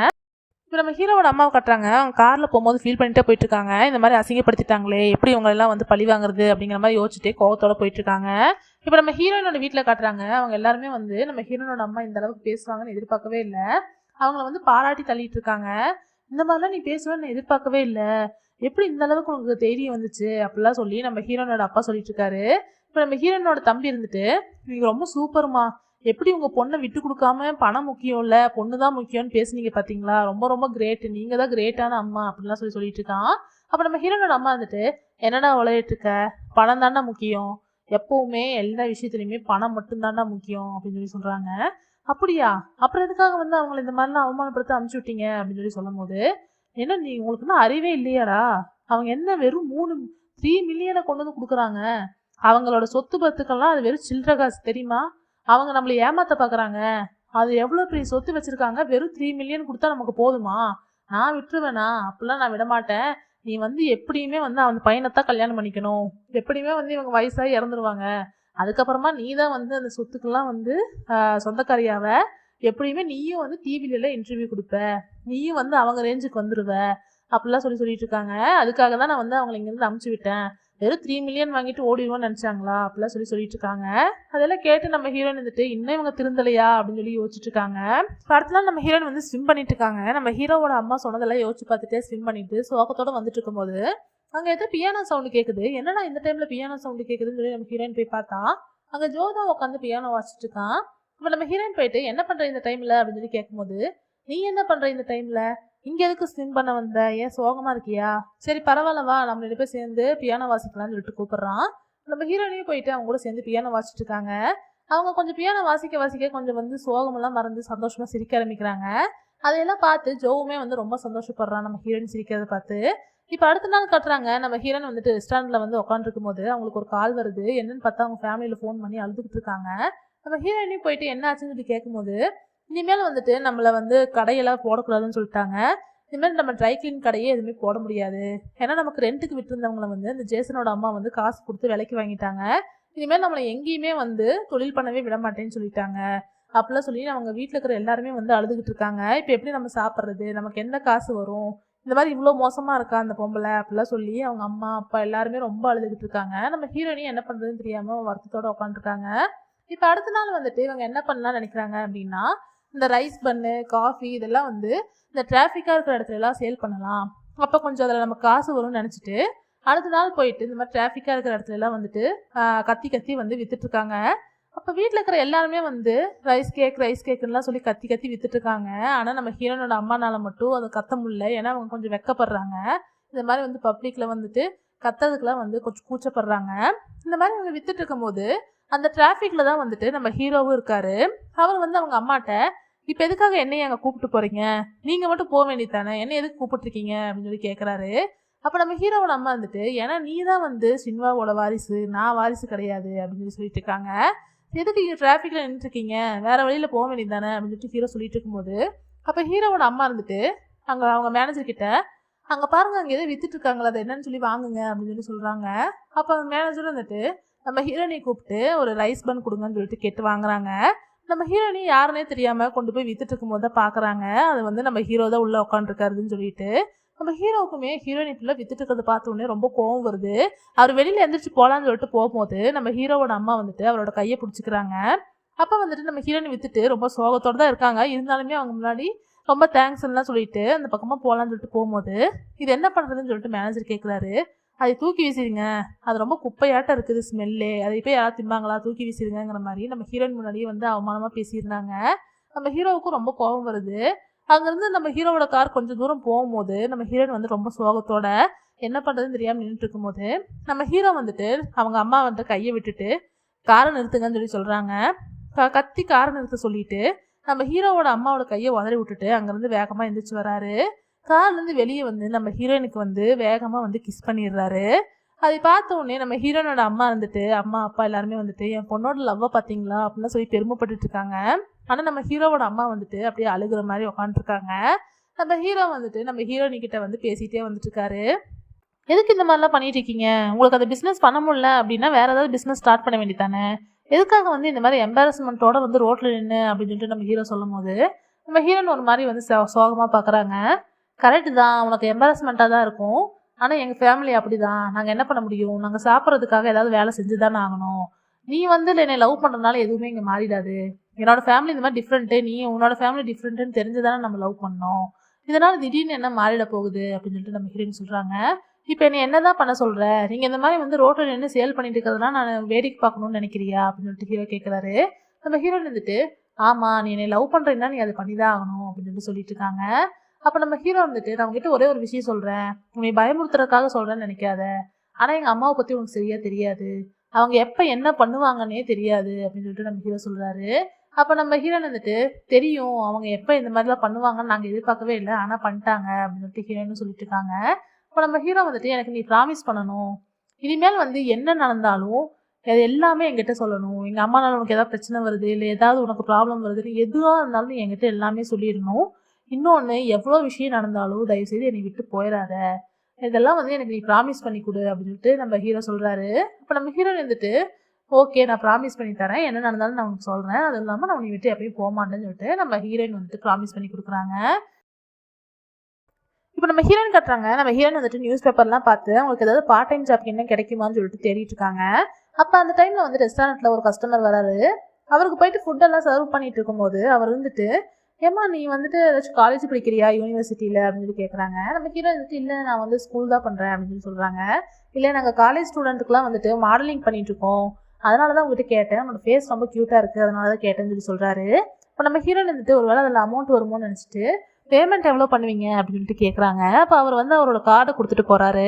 இப்போ நம்ம ஹீரோவோட அம்மாவை கட்டுறாங்க. அவங்க காரில் போகும்போது ஃபீல் பண்ணிட்டே போயிட்டு இருக்காங்க. இந்த மாதிரி அசிங்கப்படுத்திட்டாங்களே, எப்படி இவங்களெல்லாம் வந்து பழி வாங்குறது அப்படிங்கிற மாதிரி யோசிச்சுட்டே கோவத்தோட போயிட்டு இருக்காங்க. இப்போ நம்ம ஹீரோயினோட வீட்டில் காட்டுறாங்க. அவங்க எல்லாருமே வந்து நம்ம ஹீரோனோட அம்மா இந்த அளவுக்கு பேசுவாங்கன்னு எதிர்பார்க்கவே இல்லை. அவங்கள வந்து பாராட்டி தள்ளிட்டு இருக்காங்க. இந்த மாதிரிலாம் நீ பேசுவேன்னு எதிர்பார்க்கவே இல்லை, எப்படி இந்த அளவுக்கு உனக்கு தைரியம் வந்துச்சு அப்படிலாம் சொல்லி நம்ம ஹீரோனோட அப்பா சொல்லிட்டு இருக்காரு. இப்போ நம்ம ஹீரோனோட தம்பி இருந்துட்டு நீங்கள் ரொம்ப சூப்பர்மா, எப்படி உங்கள் பொண்ணை விட்டு கொடுக்காம பணம் முக்கியம் இல்லை பொண்ணு தான் முக்கியம்னு பேசுனீங்க பார்த்தீங்களா, ரொம்ப ரொம்ப கிரேட்டு, நீங்கள் தான் கிரேட்டான அம்மா அப்படின்லாம் சொல்லிட்டு இருக்கான். அப்போ நம்ம ஹீரோனோட அம்மா வந்துட்டு என்னடா விளையாட்டு இருக்க, பணம் தாண்டா முக்கியம், எப்பவுமே எல்லா விஷயத்துலையுமே பணம் மட்டும்தாண்டா முக்கியம் அப்படின்னு சொல்லி சொல்கிறாங்க. அப்படியா, அப்புறம் எதுக்காக வந்து அவங்களை இந்த மாதிரிலாம் அவமானப்படுத்த அனுப்பிச்சு விட்டீங்க அப்படின்னு சொல்லி சொல்லும் போது என்ன நீ உங்களுக்கு இன்னும் அறிவே இல்லையாடா, அவங்க என்ன வெறும் 3 மில்லியனை கொண்டு வந்து கொடுக்குறாங்க, அவங்களோட சொத்து பத்துக்கெல்லாம் அது வெறும் சில்லற காசு தெரியுமா, அவங்க நம்மளை ஏமாத்த பார்க்குறாங்க, அது எவ்வளோ பெரிய சொத்து வச்சுருக்காங்க, வெறும் 3 மில்லியன் கொடுத்தா நமக்கு போதுமா, நான் விட்டுருவேனா, அப்படிலாம் நான் விட மாட்டேன், நீ வந்து எப்படியுமே வந்து அந்த பையனைத்தான் கல்யாணம் பண்ணிக்கணும், எப்படியுமே வந்து இவங்க வயசாகி இறந்துருவாங்க, அதுக்கப்புறமா நீ தான் வந்து அந்த சொத்துக்கெல்லாம் வந்து சொந்தக்காரியாவ, எப்படியுமே நீயும் வந்து டிவிலெல்லாம் இன்டர்வியூ கொடுப்ப, நீயும் வந்து அவங்க ரேஞ்சுக்கு வந்துடுவ அப்படிலாம் சொல்லிட்டு இருக்காங்க. அதுக்காக தான் நான் வந்து அவங்களை இங்கேருந்து அமுச்சு விட்டேன், வெறும் 3 மில்லியன் வாங்கிட்டு ஓடிடுவோன்னு நினச்சாங்களா அப்படிலாம் சொல்லிட்டு இருக்காங்க. அதெல்லாம் கேட்டு நம்ம ஹீரோயின் வந்துட்டு இன்னும் இவங்க திருந்தலையா அப்படின்னு சொல்லி யோசிச்சுட்டு இருக்காங்க. அடுத்தலாம் நம்ம ஹீரோயின் வந்து ஸ்விம் பண்ணிட்டு இருக்காங்க. நம்ம ஹீரோவோட அம்மா சொன்னதெல்லாம் யோசிச்சு பார்த்துட்டே ஸ்விம் பண்ணிட்டு சோகத்தோட வந்துட்டு இருக்கும்போது அங்கே ஏதோ பியானோ சவுண்டு கேட்குது. என்னன்னா இந்த டைமில் பியானோ சவுண்டு கேட்குதுன்னு சொல்லி நம்ம ஹீரோயின் போய் பார்த்தா அங்கே ஜோதா உட்காந்து பியானோ வாசிச்சுட்டு இருக்கான். இப்போ நம்ம ஹீரோயின் போயிட்டு என்ன பண்ணுற இந்த டைமில் அப்படின்னு சொல்லி கேட்கும்போது நீ என்ன பண்ணுற இந்த டைமில், இங்கே எதுக்கு ஸ்விம் பண்ண வந்த, ஏன் சோகமாக இருக்கியா, சரி பரவாயில்லவா நம்ம 2 பேர் சேர்ந்து பியானோ வாசிக்கலாம்னு சொல்லிட்டு கூப்பிட்றான். நம்ம ஹீரோயினையும் போயிட்டு அவங்க கூட சேர்ந்து பியானோ வாசிச்சுட்டு இருக்காங்க. அவங்க கொஞ்சம் பியானோ வாசிக்க கொஞ்சம் வந்து சோகமெல்லாம் மறந்து சந்தோஷமாக சிரிக்க ஆரம்பிக்கிறாங்க. அதையெல்லாம் பார்த்து ஜோவுமே வந்து ரொம்ப சந்தோஷப்படுறான் நம்ம ஹீரோயின் சிரிக்கிறத பார்த்து. இப்போ அடுத்த நாள் காட்டுறாங்க, நம்ம ஹீரோயின் வந்துட்டு ரெஸ்டாரண்ட்ல வந்து உட்காந்துருக்கும் போது அவங்களுக்கு ஒரு கால் வருது. என்னன்னு பார்த்தா அவங்க ஃபேமிலியில் ஃபோன் பண்ணி அழுதுகிட்டு இருக்காங்க. நம்ம ஹீரோயினையும் போயிட்டு என்ன ஆச்சுன்னு சொல்லி கேட்கும்போது, இனிமேல் வந்துட்டு நம்மளை வந்து கடையெல்லாம் போடக்கூடாதுன்னு சொல்லிட்டாங்க. இனிமேல் நம்ம ட்ரை கிளீன் கடையே எதுவுமே போட முடியாது. ஏன்னா நமக்கு ரெண்ட்டுக்கு விட்டுருந்தவங்களை வந்து இந்த ஜேசனோட அம்மா வந்து காசு கொடுத்து விலைக்கு வாங்கிட்டாங்க. இனிமேல் நம்மளை எங்கேயுமே வந்து தொழில் பண்ணவே விட மாட்டேன்னு சொல்லிட்டாங்க. அப்படிலாம் சொல்லி அவங்க வீட்டில் இருக்கிற எல்லாருமே வந்து அழுதுகிட்டு இருக்காங்க. இப்போ எப்படி நம்ம சாப்பிட்றது, நமக்கு எந்த காசு வரும், இந்த மாதிரி இவ்வளோ மோசமாக இருக்கா அந்த பொம்பளை அப்படிலாம் சொல்லி அவங்க அம்மா அப்பா எல்லாருமே ரொம்ப அழுதுகிட்டு இருக்காங்க. நம்ம ஹீரோயினையும் என்ன பண்ணுறதுன்னு தெரியாமல் வருத்தத்தோடு உட்காந்துருக்காங்க. இப்போ அடுத்த நாள் வந்துட்டு இவங்க என்ன பண்ணலாம்னு நினைக்கிறாங்க அப்படின்னா, இந்த ரைஸ் பன்னு காஃபி இதெல்லாம் வந்து இந்த டிராஃபிக்காக இருக்கிற இடத்துல எல்லாம் சேல் பண்ணலாம். அப்போ கொஞ்சம் அதில் நம்ம காசு வரும்னு நினச்சிட்டு அடுத்த நாள் போயிட்டு இந்த மாதிரி டிராஃபிக்காக இருக்கிற இடத்துல எல்லாம் வந்துட்டு கத்தி கத்தி வந்து வித்துட்ருக்காங்க. அப்போ வீட்டில் இருக்கிற எல்லாருமே வந்து ரைஸ் கேக்குன்னெலாம் சொல்லி கத்தி கத்தி வித்துட்ருக்காங்க. ஆனால் நம்ம ஹீரோனோட அம்மானால மட்டும் அதை கத்த முடியல. ஏன்னா அவங்க கொஞ்சம் வெக்கப்படுறாங்க. இந்த மாதிரி வந்து பப்ளிக்கில் வந்துட்டு கத்துறதுக்குலாம் வந்து கொஞ்சம் கூச்சப்படுறாங்க. இந்த மாதிரி அவங்க வித்துட்டு இருக்கும் போது அந்த டிராஃபிக்கில் தான் வந்துட்டு நம்ம ஹீரோவும் இருக்காரு. அவர் வந்து அவங்க அம்மாட்ட, இப்போ எதுக்காக என்னையை அங்கே கூப்பிட்டு போகிறீங்க, நீங்கள் மட்டும் போக வேண்டியதானே, என்ன எதுக்கு கூப்பிட்டுருக்கீங்க அப்படின்னு சொல்லி கேட்குறாரு. அப்போ நம்ம ஹீரோவோட அம்மா வந்துட்டு, ஏன்னா நீ தான் வந்து சின்வாவோட வாரிசு, நான் வாரிசு கிடையாது அப்படின்னு சொல்லிட்டு இருக்காங்க. எதுக்கு இங்கே டிராஃபிக்கில் நின்றுருக்கீங்க, வேறு வழியில் போக வேண்டியது தானே அப்படின்னு சொல்லிட்டு ஹீரோ சொல்லிட்டு இருக்கும்போது, அப்போ ஹீரோவோட அம்மா இருந்துட்டு அங்கே அவங்க மேனேஜர்கிட்ட, அங்கே பாருங்கள் அங்கே எதோ வித்துட்டு இருக்காங்களா, அதை என்னன்னு சொல்லி வாங்குங்க அப்படின்னு சொல்லி சொல்கிறாங்க. அப்போ அந்த மேனேஜரும் வந்துட்டு நம்ம ஹீரோயினை கூப்பிட்டு ஒரு ரைஸ் பன் கொடுங்கன்னு சொல்லிட்டு கேட்டு வாங்குறாங்க. நம்ம ஹீரோயினி யாருன்னே தெரியாமல் கொண்டு போய் வித்துட்டு இருக்கும்போது தான் பார்க்குறாங்க, அது வந்து நம்ம ஹீரோ தான் உள்ளே உட்காந்துருக்காருன்னு சொல்லிட்டு. நம்ம ஹீரோவுக்குமே ஹீரோயின் ஃபுல்லாக வித்துட்டு இருக்கிறத பார்த்தோன்னே ரொம்ப கோவம் வருது. அவர் வெளியில் எந்திரிச்சு போகலான்னு சொல்லிட்டு போகும்போது நம்ம ஹீரோவோட அம்மா வந்துட்டு அவரோட கையை பிடிச்சிக்கிறாங்க. அப்போ வந்துட்டு நம்ம ஹீரோயின் வித்துட்டு ரொம்ப சோகத்தோடு தான் இருக்காங்க. இருந்தாலுமே அவங்க முன்னாடி ரொம்ப தேங்க்ஸ்லாம் சொல்லிட்டு அந்த பக்கமாக போகலான்னு சொல்லிட்டு போகும்போது, இது என்ன பண்ணுறதுன்னு சொல்லிட்டு மேனேஜர் கேட்குறாரு. அதை தூக்கி வீசிடுங்க, அது ரொம்ப குப்பையாட்டம் இருக்குது ஸ்மெல்லே, அதை போய் யாராவது திம்பாங்களா, தூக்கி வீசிடுங்கிற மாதிரி நம்ம ஹீரோயின் முன்னாடியே வந்து அவமானமாக பேசியிருந்தாங்க. நம்ம ஹீரோவுக்கும் ரொம்ப கோபம் வருது. அங்கேருந்து நம்ம ஹீரோவோட கார் கொஞ்சம் தூரம் போகும்போது நம்ம ஹீரோயின் வந்து ரொம்ப சோகத்தோட என்ன பண்ணுறதுன்னு தெரியாமல் நின்றுட்டு இருக்கும்போது நம்ம ஹீரோ வந்துட்டு அவங்க அம்மா வந்து கையை விட்டுட்டு காரை நிறுத்துங்கன்னு சொல்லி சொல்கிறாங்க. கத்தி காரை நிறுத்த சொல்லிட்டு நம்ம ஹீரோவோட அம்மாவோட கையை உதறி விட்டுட்டு அங்கேருந்து வேகமாக எந்திரிச்சு வராரு. கார்லேருந்து வெளியே வந்து நம்ம ஹீரோயினுக்கு வந்து வேகமாக வந்து கிஸ் பண்ணிடுறாரு. அதை பார்த்த உடனே நம்ம ஹீரோனோட அம்மா இருந்துட்டு அம்மா அப்பா எல்லாருமே வந்துட்டு என் பொண்ணோட லவ்வை பார்த்தீங்களா அப்படின்லாம் சொல்லி பெருமைப்பட்டுட்டு இருக்காங்க. ஆனால் நம்ம ஹீரோவோட அம்மா வந்துட்டு அப்படியே அழுகிற மாதிரி உட்காந்துருக்காங்க. நம்ம ஹீரோ வந்துட்டு நம்ம ஹீரோயினிக்கிட்ட வந்து பேசிகிட்டே வந்துட்டு இருக்காரு. எதுக்கு இந்த மாதிரிலாம் பண்ணிட்டு இருக்கீங்க, உங்களுக்கு அந்த பிஸ்னஸ் பண்ண முடியல அப்படின்னா வேற ஏதாவது பிஸ்னஸ் ஸ்டார்ட் பண்ண வேண்டியதானே, எதுக்காக வந்து இந்த மாதிரி எம்பாரஸ்மெண்ட்டோட வந்து ரோட்டில் நின்று அப்படின்னு சொல்லிட்டு நம்ம ஹீரோ சொல்லும் போது நம்ம ஹீரோயின் ஒரு மாதிரி வந்து சோகமாக பார்க்குறாங்க. கரெக்டு தான், உனக்கு எம்பாரஸ்மெண்ட்டாக தான் இருக்கும், ஆனால் எங்கள் ஃபேமிலி அப்படி தான், நாங்கள் என்ன பண்ண முடியும், நாங்கள் சாப்பிட்றதுக்காக ஏதாவது வேலை செஞ்சு தானே ஆகணும், நீ வந்து என்னை லவ் பண்ணுறதுனால எதுவுமே இங்கே மாறிடாது, என்னோட ஃபேமிலி இந்த மாதிரி டிஃப்ரெண்ட்டு, நீ உன்னோட ஃபேமிலி டிஃப்ரெண்ட்டுன்னு தெரிஞ்சு தானே நம்ம லவ் பண்ணோம், இதனால் திடீர்னு என்ன மாறிட போகுது அப்படின்னு சொல்லிட்டு நம்ம ஹீரோயின் சொல்கிறாங்க. இப்போ என்னை என்ன தான் பண்ண சொல்கிற, நீங்கள் இந்த மாதிரி வந்து ரோட்டில் நின்று சேல் பண்ணிட்டு இருக்கிறதுலாம் நான் வேடிக்கை பார்க்கணும்னு நினைக்கிறியா அப்படின்னு சொல்லிட்டு ஹீரோ கேட்குறாரு. நம்ம ஹீரோயின் வந்துட்டு ஆமாம் நீ என்னை லவ் பண்ணுறீங்கன்னா நீ அதை பண்ணி தான் ஆகணும் அப்படின்னு சொல்லிட்டு இருக்காங்க. அப்போ நம்ம ஹீரோ வந்துட்டு நான் உங்ககிட்ட ஒரே ஒரு விஷயம் சொல்கிறேன், உன்னை பயமுறுத்துறதுக்காக சொல்கிறேன்னு நினைக்காத, ஆனால் எங்கள் அம்மாவை பற்றி உனக்கு சரியாக தெரியாது, அவங்க எப்போ என்ன பண்ணுவாங்கன்னே தெரியாது அப்படின்னு சொல்லிட்டு நம்ம ஹீரோ சொல்கிறாரு. அப்போ நம்ம ஹீரோயின் வந்துட்டு தெரியும் அவங்க எப்போ இந்த மாதிரிலாம் பண்ணுவாங்கன்னு நாங்கள் எதிர்பார்க்கவே இல்லை, ஆனால் பண்ணிட்டாங்க அப்படின்னு சொல்லிட்டு ஹீரோயின்னு சொல்லிட்டு இருக்காங்க. இப்போ நம்ம ஹீரோ வந்துட்டு எனக்கு நீ ப்ராமிஸ் பண்ணணும், இனிமேல் வந்து என்ன நடந்தாலும் அது எல்லாமே என்கிட்ட சொல்லணும், எங்கள் அம்மானால உனக்கு ஏதாவது பிரச்சனை வருது இல்லை ஏதாவது உனக்கு ப்ராப்ளம் வருதுன்னு எதுவாக இருந்தாலும் என்கிட்ட எல்லாமே சொல்லிடணும், இன்னொன்று எவ்வளோ விஷயம் நடந்தாலும் தயவுசெய்து என்னை விட்டு போயிடாத, இதெல்லாம் வந்து எனக்கு நீ ப்ராமிஸ் பண்ணி கொடு அப்படின்னு சொல்லிட்டு நம்ம ஹீரோ சொல்கிறாரு. இப்போ நம்ம ஹீரோ வந்துட்டு ஓகே நான் ப்ராமிஸ் பண்ணி தரேன், என்ன நடந்தாலும் நான் உனக்கு சொல்கிறேன், அது இல்லாமல் நான் உன்னை விட்டு எப்பயும் போக மாட்டேன்னு சொல்லிட்டு நம்ம ஹீரோயின் வந்துட்டு ப்ராமிஸ் பண்ணி கொடுக்குறாங்க. இப்போ நம்ம ஹீரோயின் கட்டுறாங்க, நம்ம ஹீரோயின் வந்துட்டு நியூஸ் பேப்பர்லாம் பார்த்து அவங்களுக்கு ஏதாவது பார்ட் டைம் ஜாப் என்ன கிடைக்குமான்னு சொல்லிட்டு தேடிட்டு இருக்காங்க. அப்போ அந்த டைமில் வந்து ரெஸ்டாரண்ட்டில் ஒரு கஸ்டமர் வராரு. அவருக்கு போயிட்டு ஃபுட்டெல்லாம் சர்வ் பண்ணிட்டு இருக்கும்போது அவர் வந்துட்டு ஏம்மா நீ வந்துட்டு ஏதாச்சும் காலேஜ் படிக்கிறியா யூனிவர்சிட்டியில் அப்படின்னு சொல்லி கேட்குறாங்க. நம்ம ஹீரோ வந்துட்டு இல்லை நான் வந்து ஸ்கூல் தான் பண்ணுறேன் அப்படின்னு சொல்லி சொல்கிறாங்க. இல்லை நாங்கள் காலேஜ் ஸ்டூடெண்ட்டுக்குலாம் வந்துட்டு மாடலிங் பண்ணிகிட்ருக்கோம், அதனால தான் உங்கள்கிட்ட கேட்டேன், உன்னோட ஃபேஸ் ரொம்ப க்யூட்டாக இருக்குது அதனால தான் கேட்டேன்னு சொல்லி சொல்கிறாரு. இப்போ நம்ம ஹீரோயின் வந்துட்டு ஒரு வேளை அதில் அமௌண்ட் வருமோன்னு நினச்சிட்டு பேமெண்ட் எவ்வளோ பண்ணுவீங்க அப்படின்னு சொல்லிட்டு கேட்குறாங்க. அப்போ அவர் வந்து அவரோட கார்டை கொடுத்துட்டு போகிறாரு.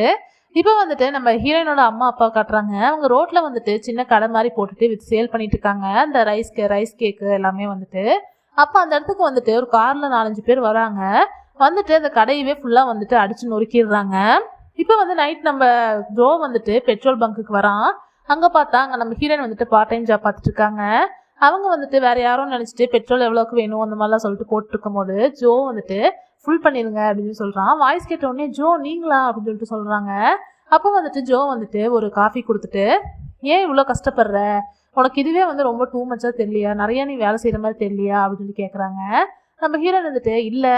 இப்போ வந்துட்டு நம்ம ஹீரோயினோட அம்மா அப்பா காட்டுறாங்க, அவங்க ரோட்டில் வந்துட்டு சின்ன கடை மாதிரி போட்டுட்டு வித் சேல் பண்ணிட்டு இருக்காங்க அந்த ரைஸ் கேக்கு எல்லாமே வந்துட்டு. அப்போ அந்த இடத்துக்கு வந்துட்டு ஒரு காரில் 4-5 பேர் வராங்க, வந்துட்டு அந்த கடையவே ஃபுல்லாக வந்துட்டு அடித்து நொறுக்கிடுறாங்க. இப்போ வந்து நைட் நம்ம ஜோ வந்துட்டு பெட்ரோல் பங்குக்கு வரான். அங்கே பார்த்தா அங்கே நம்ம ஹீரோயின் வந்துட்டு பார்ட் டைம் ஜாப் பார்த்துட்டு இருக்காங்க. அவங்க வந்துட்டு வேற யாரும் நினச்சிட்டு பெட்ரோல் எவ்வளோக்கு வேணும் அந்த மாதிரிலாம் சொல்லிட்டு போட்டுருக்கும் போது ஜோ வந்துட்டு ஃபுல் பண்ணிடுங்க அப்படின்னு சொல்கிறான். வாய்ஸ் கேட்ட உடனே ஜோ நீங்களா அப்படின்னு சொல்லிட்டு சொல்கிறாங்க. அப்போ வந்துட்டு ஜோ வந்துட்டு ஒரு காஃபி கொடுத்துட்டு ஏன் இவ்வளோ கஷ்டப்படுற, உனக்கு இதுவே வந்து ரொம்ப டூ மச்சாக தெரியலையா, நிறையா நீ வேலை செய்கிற மாதிரி தெரியலையா அப்படின்னு சொல்லி கேட்குறாங்க. நம்ம ஹீரோயின் வந்துட்டு இல்லை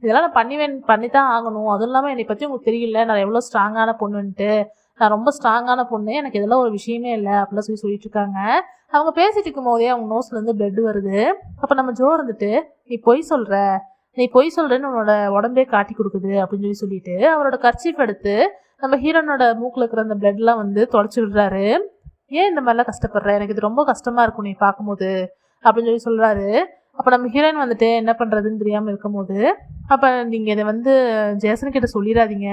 இதெல்லாம் நான் பண்ணித்தான் ஆகணும், அதுவும் இல்லாமல் என்னை பற்றி உங்களுக்கு தெரியல, நான் எவ்வளோ ஸ்ட்ராங்கான பொண்ணுன்ட்டு, நான் ரொம்ப ஸ்ட்ராங்கான பொண்ணு, எனக்கு இதெல்லாம் ஒரு விஷயமே இல்லை அப்படிலாம் சொல்லிட்டு இருக்காங்க. அவங்க பேசிட்டு இருக்கும் போதே அவங்க நோஸ்லேருந்து பிளட் வருது. அப்போ நம்ம ஜோ இருந்துட்டு நீ பொய் சொல்கிறேன்னு உன்னோட உடம்பே காட்டி கொடுக்குது அப்படின்னு சொல்லிட்டு அவரோட கர்ச்சீஃப் எடுத்து நம்ம ஹீரோனோட மூக்கில் இருக்கிற அந்த பிளட்லாம் வந்து தொடச்சி விடுறாரு. ஏன் இந்த மாதிரிலாம் கஷ்டப்படுற, எனக்கு இது ரொம்ப கஷ்டமாக இருக்கும் நீ பார்க்கும்போது அப்படின்னு சொல்கிறாரு. அப்போ நம்ம ஹீரோயின் வந்துட்டு என்ன பண்ணுறதுன்னு தெரியாமல் இருக்கும் போது அப்போ நீங்கள் இதை வந்து ஜேசன்கிட்ட சொல்லிடாதீங்க,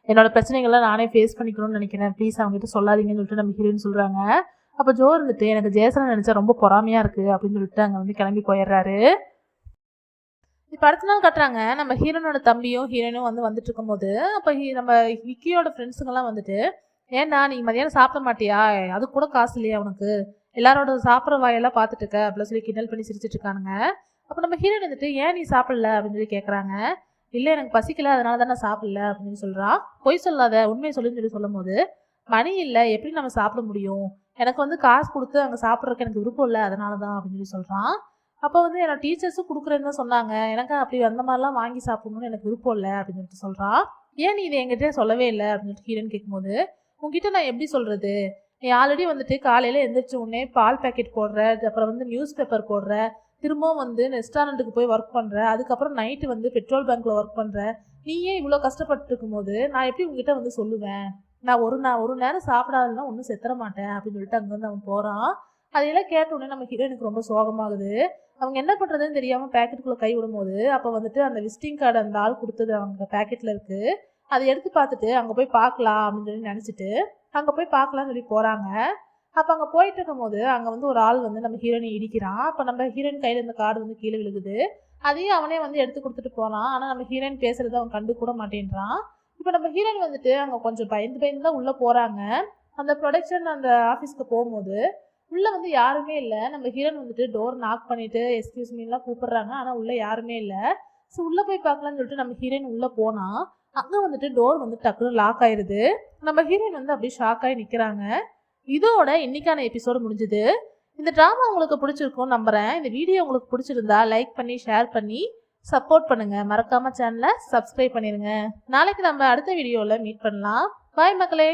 என்னோட பிரச்சனைகள்லாம் நானே ஃபேஸ் பண்ணிக்கணும்னு நினைக்கிறேன், ப்ளீஸ் அவங்ககிட்ட சொல்லாதீங்கன்னு சொல்லிட்டு நம்ம ஹீரோயின் சொல்கிறாங்க. அப்போ ஜோ இருந்துட்டு எனக்கு ஜேசனை நினச்சா ரொம்ப பொறாமையாக இருக்குது அப்படின்னு சொல்லிட்டு அங்கே வந்து கிளம்பி போயிடுறாரு. இப்போ அடுத்த நாள் கட்டுறாங்க. நம்ம ஹீரோனோட தம்பியும் ஹீரோயினும் வந்துட்டு இருக்கும்போது அப்போ நம்ம விக்கியோட ஃப்ரெண்ட்ஸுங்கெல்லாம் வந்துட்டு ஏன்டா நீ மதியானம் சாப்பிட மாட்டியா, அது கூட காசு இல்லையா உனக்கு, எல்லாரோட சாப்பிட்ற வாயெல்லாம் பார்த்துட்டு இருக்க அப்படின்னு சொல்லி கிண்டல் பண்ணி சிரிச்சிட்டு இருக்கானுங்க. அப்போ நம்ம ஹீரோயின் வந்துட்டு ஏன் நீ சாப்பிடல அப்படின்னு சொல்லி கேட்குறாங்க. இல்லை எனக்கு பசிக்கல அதனால தான் நான் சாப்பிடல அப்படின்னு சொல்கிறான். பொய் சொல்லாத உண்மையை சொல்லுன்னு சொல்லும் போது மணி இல்லை எப்படி நம்ம சாப்பிட முடியும், எனக்கு வந்து காசு கொடுத்து அங்கே சாப்பிட்றதுக்கு எனக்கு விருப்பம் இல்லை அதனால தான் அப்படின்னு சொல்கிறான். அப்போ வந்து என்னோட டீச்சர்ஸும் கொடுக்குறேன்னு தான் சொன்னாங்க, எனக்கு அப்படி அந்த மாதிரிலாம் வாங்கி சாப்பிடணும்னு எனக்கு விருப்பம் இல்லை அப்படின்னு சொல்லிட்டு சொல்கிறான். ஏன் நீ இதை என்கிட்ட சொல்லவே இல்லை அப்படின்னு சொல்லிட்டு ஹீரோன்னு கேட்கும்போது உங்ககிட்ட நான் எப்படி சொல்கிறது, நீ ஆல்ரெடி வந்துட்டு காலையில் எந்திரிச்ச உடனே பால் பேக்கெட் போடுற, அப்புறம் வந்து நியூஸ் பேப்பர் போடுற, திரும்பவும் வந்து ரெஸ்டாரண்ட்டுக்கு போய் ஒர்க் பண்ணுற, அதுக்கப்புறம் நைட்டு வந்து பெட்ரோல் பங்க்கில் ஒர்க் பண்ணுற, நீயே இவ்வளோ கஷ்டப்பட்டு இருக்கும்போது நான் எப்படி உங்ககிட்ட வந்து சொல்லுவேன், நான் ஒரு நேரம் சாப்பிடாதுன்னா ஒன்றும் செத்துற மாட்டேன் அப்படின்னு சொல்லிட்டு அங்கே வந்து அவன் போகிறான். அதையெல்லாம் கேட்ட உடனே நம்ம ஹீரோயினுக்கு ரொம்ப சோகமாகுது. அவங்க என்ன பண்ணுறதுன்னு தெரியாமல் பேக்கெட்டுக்குள்ளே கை விடும்போது அப்போ வந்துட்டு அந்த விசிட்டிங் கார்டு அந்த ஆள் கொடுத்தது அவங்க பேக்கெட்டில் இருக்குது, அதை எடுத்து பார்த்துட்டு அங்கே போய் பார்க்கலாம் அப்படின்னு சொல்லி நினச்சிட்டு அங்கே போய் பார்க்கலான்னு சொல்லி போகிறாங்க. அப்போ அங்கே போயிட்டு இருக்கும் போது அங்கே வந்து ஒரு ஆள் வந்து நம்ம ஹீரோயினை இடிக்கிறான். அப்போ நம்ம ஹீரோயின் கையில் இந்த கார்டு வந்து கீழே விழுகுது. அதையும் அவனே வந்து எடுத்து கொடுத்துட்டு போகிறான். ஆனால் நம்ம ஹீரோயின் பேசுறது அவன் கண்டு கூட மாட்டேன்றான். இப்போ நம்ம ஹீரோயின் வந்துட்டு அங்கே கொஞ்சம் பயந்து தான் உள்ளே போகிறாங்க. அந்த ப்ரொடக்ஷன் அந்த ஆஃபீஸ்க்கு போகும்போது உள்ளே வந்து யாருமே இல்லை. நம்ம ஹீரோயின் வந்துட்டு டோர் நாக் பண்ணிவிட்டு எக்ஸ்கியூஸ் மீன்லாம் கூப்பிட்றாங்க, ஆனால் உள்ளே யாருமே இல்லை. ஸோ உள்ளே போய் பார்க்கலான்னு சொல்லிட்டு நம்ம ஹீரோயின் உள்ளே போனால் அங்கே வந்துட்டு டோர் வந்து டக்குன்னு லாக் ஆயிடுது. நம்ம ஹீரோயின் வந்து அப்படியே ஷாக் ஆகி நிற்கிறாங்க. இதோட இன்னைக்கான எபிசோடு முடிஞ்சுது. இந்த ட்ராமா உங்களுக்கு பிடிச்சிருக்கும்னு நம்புகிறேன். இந்த வீடியோ உங்களுக்கு பிடிச்சிருந்தா லைக் பண்ணி ஷேர் பண்ணி சப்போர்ட் பண்ணுங்கள். மறக்காமல் சேனலை சப்ஸ்கிரைப் பண்ணிடுங்க. நாளைக்கு நம்ம அடுத்த வீடியோவில் மீட் பண்ணலாம். பாய் மக்களே.